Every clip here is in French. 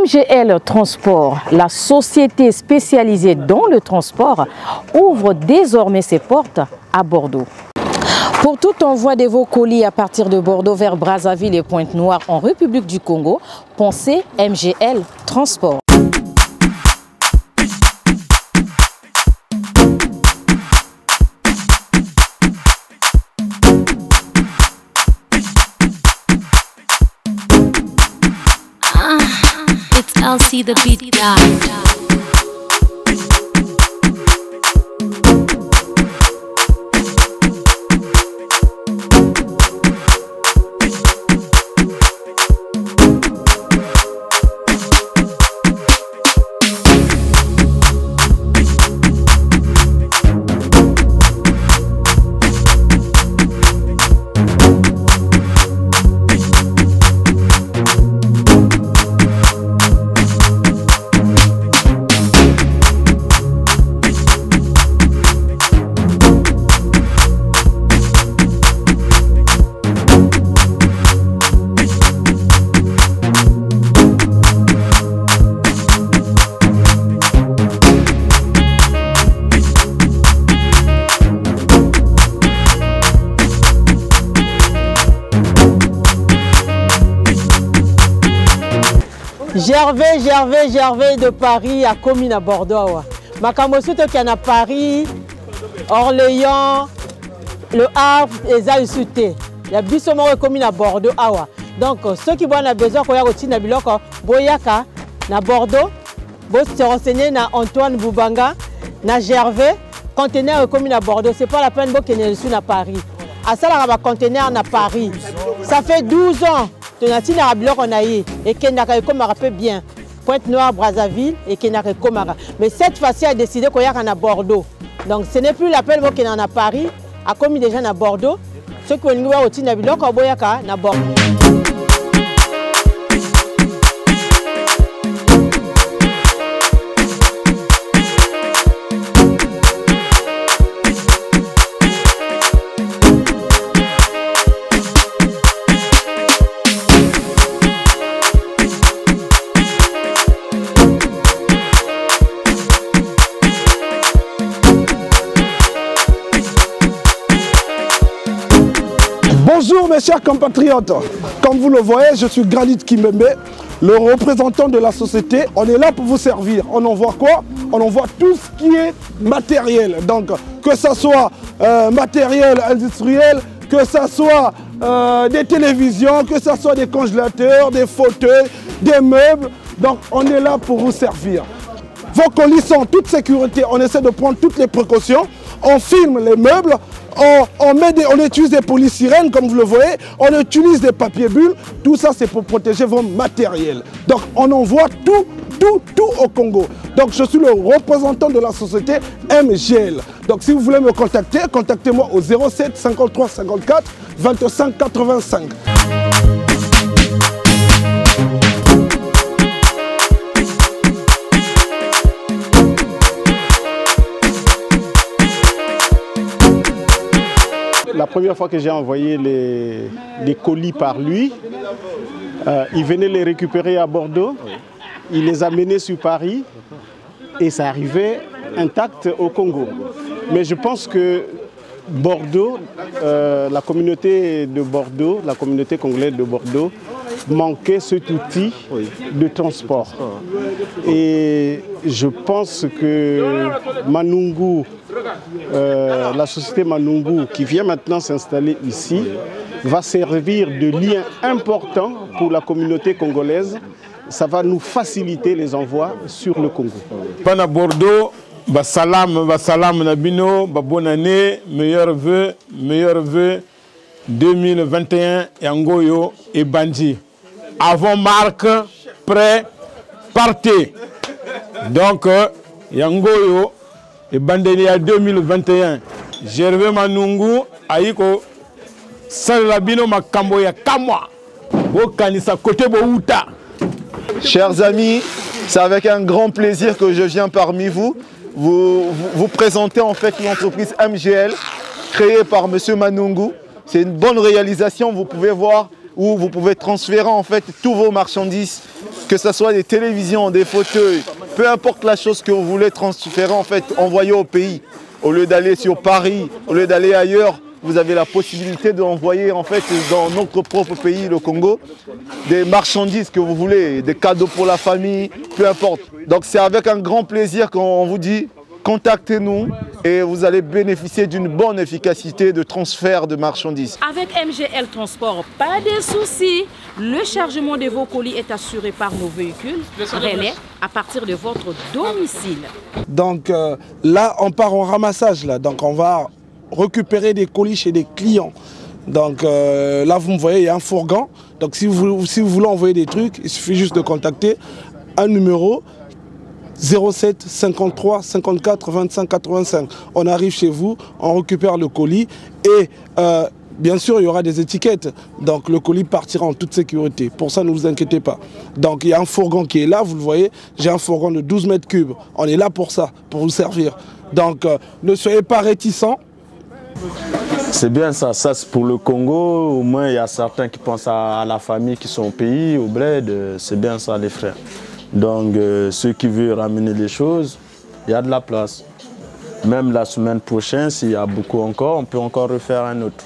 MGL Transport, la société spécialisée dans le transport, ouvre désormais ses portes à Bordeaux. Pour tout envoi de vos colis à partir de Bordeaux vers Brazzaville et Pointe-Noire en République du Congo, pensez MGL Transport. I'll see the beat guy. Gervais de Paris à commune à Bordeaux. Makamosuto qui est à Paris, Orléans, Le Havre et Zaïsouté. Il y a Bissomo commune à Bordeaux. Donc ceux qui ont besoin de biloko boyaka na Bordeaux, vous se renseignez na Antoine Boubanga, na Gervais, conteneur commune à Bordeaux. C'est pas la peine de venir à Paris. À ça là conteneur à Paris. Ça fait 12 ans. Et Kenaka Komara peut bien. Pointe-Noire, Brazzaville et Kenaka Komara. Mais cette fois-ci, a décidé qu'on y a à Bordeaux. Donc ce n'est plus l'appel qu'il y a à Paris, à commis des gens à Bordeaux. Ceux qui ont une nouvelle routine à Bordeaux. Bonjour mes chers compatriotes, comme vous le voyez, je suis Granit Kimbembe, le représentant de la société. On est là pour vous servir. On envoie quoi? On envoie tout ce qui est matériel. Donc que ce soit matériel industriel, que ce soit des télévisions, que ce soit des congélateurs, des fauteuils, des meubles. Donc on est là pour vous servir. Vos colis sont en toute sécurité, on essaie de prendre toutes les précautions. On filme les meubles, on utilise des polysirènes comme vous le voyez, on utilise des papiers bulles, tout ça c'est pour protéger vos matériels. Donc on envoie tout au Congo. Donc je suis le représentant de la société MGL. Donc si vous voulez me contacter, contactez-moi au 07 53 54 25 85. La première fois que j'ai envoyé les colis par lui, il venait les récupérer à Bordeaux, il les a menés sur Paris et ça arrivait intact au Congo. Mais je pense que Bordeaux, la communauté de Bordeaux, la communauté congolaise de Bordeaux, manquait cet outil de transport. Et je pense que Manungu, la société Manungu qui vient maintenant s'installer ici, va servir de lien important pour la communauté congolaise. Ça va nous faciliter les envois sur le Congo. Pana Bordeaux, salam Nabino, bonne année, meilleurs vœux 2021, Yangoyo et Bandji. Avant marque, prêt, partez. Donc, Yangoyo et Bandenia 2021. Gervais Manungu, Aiko, Salabino Makamboya Kamwa, Bokanisa Kote Bouta. Chers amis, c'est avec un grand plaisir que je viens parmi vous présenter en fait l'entreprise MGL créée par M. Manungu. C'est une bonne réalisation, vous pouvez voir où vous pouvez transférer en fait tous vos marchandises que ce soit des télévisions, des fauteuils, peu importe la chose que vous voulez transférer, en fait, envoyer au pays. Au lieu d'aller sur Paris, au lieu d'aller ailleurs, vous avez la possibilité d'envoyer en fait dans notre propre pays, le Congo, des marchandises que vous voulez, des cadeaux pour la famille, peu importe. Donc c'est avec un grand plaisir qu'on vous dit, contactez-nous et vous allez bénéficier d'une bonne efficacité de transfert de marchandises. Avec MGL Transport, pas de soucis. Le chargement de vos colis est assuré par nos véhicules relais à partir de votre domicile. Donc là, on part en ramassage. Là. Donc on va récupérer des colis chez des clients. Donc là, vous me voyez, il y a un fourgon. Donc si vous voulez envoyer des trucs, il suffit juste de contacter un numéro 07 53 54 25 85. On arrive chez vous, on récupère le colis et bien sûr, il y aura des étiquettes. Donc le colis partira en toute sécurité. Pour ça, ne vous inquiétez pas. Donc il y a un fourgon qui est là, vous le voyez. J'ai un fourgon de 12 mètres cubes. On est là pour ça, pour vous servir. Donc ne soyez pas réticents. C'est bien ça, c'est pour le Congo, au moins il y a certains qui pensent à la famille qui sont au pays, au bled, c'est bien ça les frères. Donc ceux qui veulent ramener les choses, il y a de la place. Même la semaine prochaine, s'il y a beaucoup encore, on peut encore refaire un autre.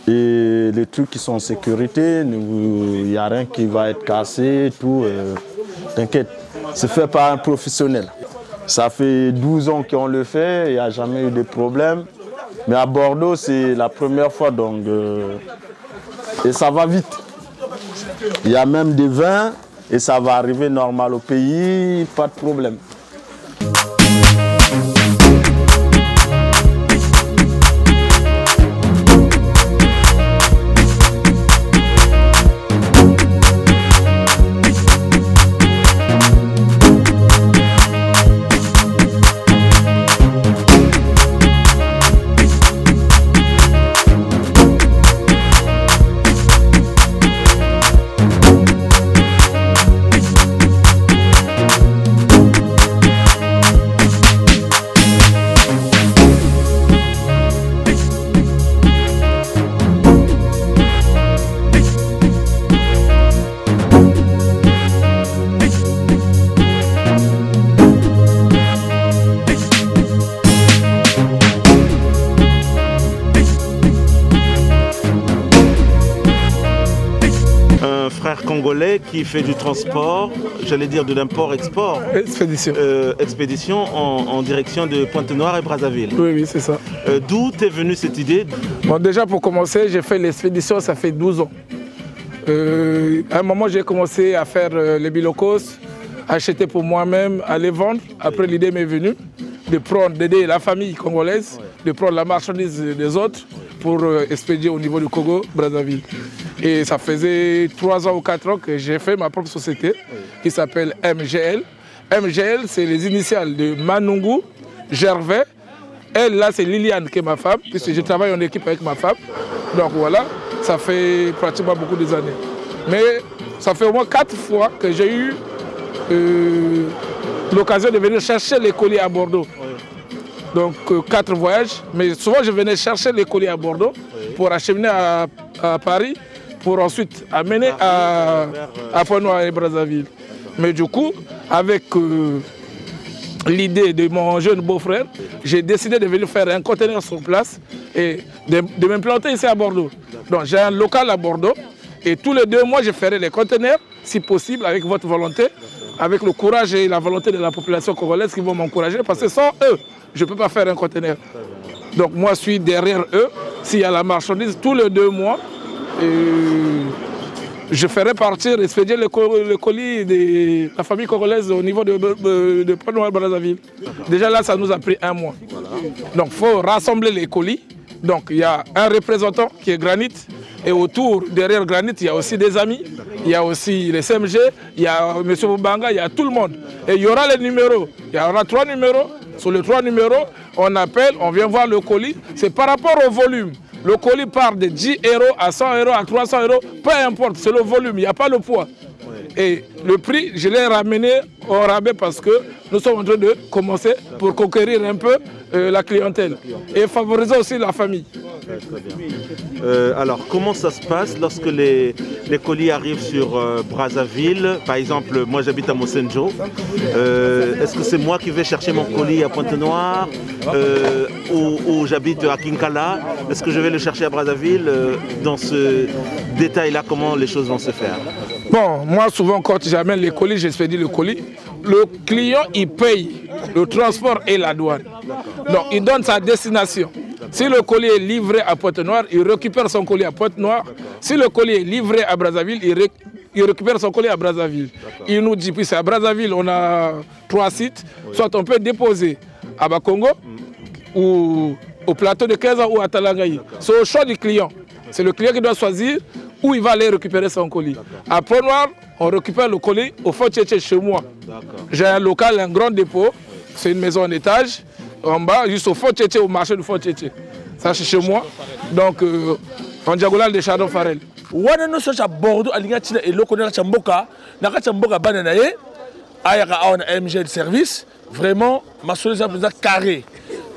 Et les trucs qui sont en sécurité, il n'y a rien qui va être cassé, tout, t'inquiète, c'est fait par un professionnel. Ça fait 12 ans qu'on le fait, il n'y a jamais eu de problème. Mais à Bordeaux, c'est la première fois, donc et ça va vite. Il y a même des vins et ça va arriver normal au pays, pas de problème. Congolais qui fait du transport, j'allais dire de l'import-export. Expédition. Expédition en direction de Pointe-Noire et Brazzaville. Oui, oui, c'est ça. D'où est venue cette idée? Bon, déjà pour commencer, j'ai fait l'expédition, ça fait 12 ans. À un moment, j'ai commencé à faire les bilocos, acheter pour moi-même, aller vendre. Après, l'idée m'est venue d'aider la famille congolaise, de prendre la marchandise des autres pour expédier au niveau du Congo, Brazzaville. Et ça faisait 3 ans ou 4 ans que j'ai fait ma propre société qui s'appelle MGL. MGL, c'est les initiales de Manungu, Gervais. Elle, là, c'est Liliane qui est ma femme, puisque je travaille en équipe avec ma femme. Donc voilà, ça fait pratiquement beaucoup d'années. Mais ça fait au moins 4 fois que j'ai eu l'occasion de venir chercher les colis à Bordeaux. Donc 4 voyages, mais souvent je venais chercher les colis à Bordeaux pour acheminer à Paris, pour ensuite amener à Pointe-Noire et Brazzaville. Mais du coup, avec l'idée de mon jeune beau-frère, j'ai décidé de venir faire un conteneur sur place et de m'implanter ici à Bordeaux. Donc j'ai un local à Bordeaux et tous les 2 mois, je ferai les conteneurs, si possible, avec votre volonté, avec le courage et la volonté de la population congolaise qui vont m'encourager, parce que sans eux, je ne peux pas faire un conteneur. Donc moi, je suis derrière eux. S'il y a la marchandise, tous les 2 mois, je ferai partir, expédier le colis de la famille congolaise au niveau de Pointe-Noire Brazzaville. Déjà là, ça nous a pris 1 mois. Donc il faut rassembler les colis. Donc il y a un représentant qui est Granit. Et autour, derrière Granit, il y a aussi des amis. Il y a aussi les CMG, il y a M. Boubanga, il y a tout le monde. Et il y aura les numéros. Il y aura 3 numéros. Sur les 3 numéros, on appelle, on vient voir le colis. C'est par rapport au volume. Le colis part de 10 € à 100 € à 300 €, peu importe, c'est le volume, il n'y a pas le poids. Et le prix, je l'ai ramené au rabais parce que nous sommes en train de commencer pour conquérir un peu la clientèle et favoriser aussi la famille. Très bien. Alors, comment ça se passe lorsque les colis arrivent sur Brazzaville? Par exemple, moi j'habite à Mosenjo. Est-ce que c'est moi qui vais chercher mon colis à Pointe-Noire ou j'habite à Kinkala? Est-ce que je vais le chercher à Brazzaville? Dans ce détail-là, comment les choses vont se faire? Bon, moi souvent quand j'amène les colis, j'expédie le colis. Le client, il paye le transport et la douane. Donc, il donne sa destination. Si le colis est livré à Pointe-Noire, il récupère son colis à Pointe-Noire. Si le colis est livré à Brazzaville, il récupère son colis à Brazzaville. Il nous dit, puis c'est à Brazzaville, on a 3 sites. Soit on peut déposer à Bakongo, ou au plateau de Keza ou à Talangaï. C'est au choix du client. C'est le client qui doit choisir où il va aller récupérer son colis. À Pointe-Noire, on récupère le colis au Fort Tchétché chez moi. J'ai un local, un grand dépôt. C'est une maison en étage. En bas, juste au Fort Tchétché, au marché du Fort Tchétché. Ça, c'est chez moi. Donc, en diagonale de Chardon Farel. Wana no socha Bordeaux alinga tina eloko na chamboka bana na ye ayaka aona MG de service vraiment ma solution est carré.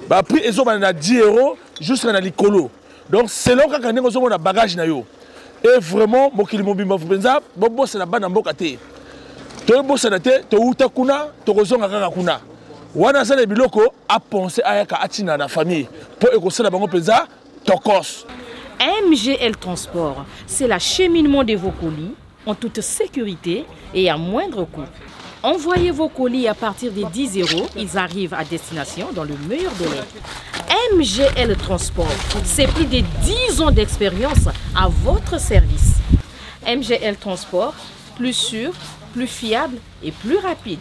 Ba prix ezo bana 10 € jusqu'à na likolo. Donc selon kaka ndenge ozo na bagage na yo. Et vraiment mokili mobimba fupenza bobo c'est la bana mboka te. To bossa na te to uta kuna to kozonga kaka kuna. Wana sala biloko a penser ayaka atina na famille pour ekosala bango penza tokos. MGL Transport, c'est l'acheminement de vos colis en toute sécurité et à moindre coût. Envoyez vos colis à partir de 10 €, ils arrivent à destination dans le meilleur délai. MGL Transport, c'est plus de 10 ans d'expérience à votre service. MGL Transport, plus sûr, plus fiable et plus rapide.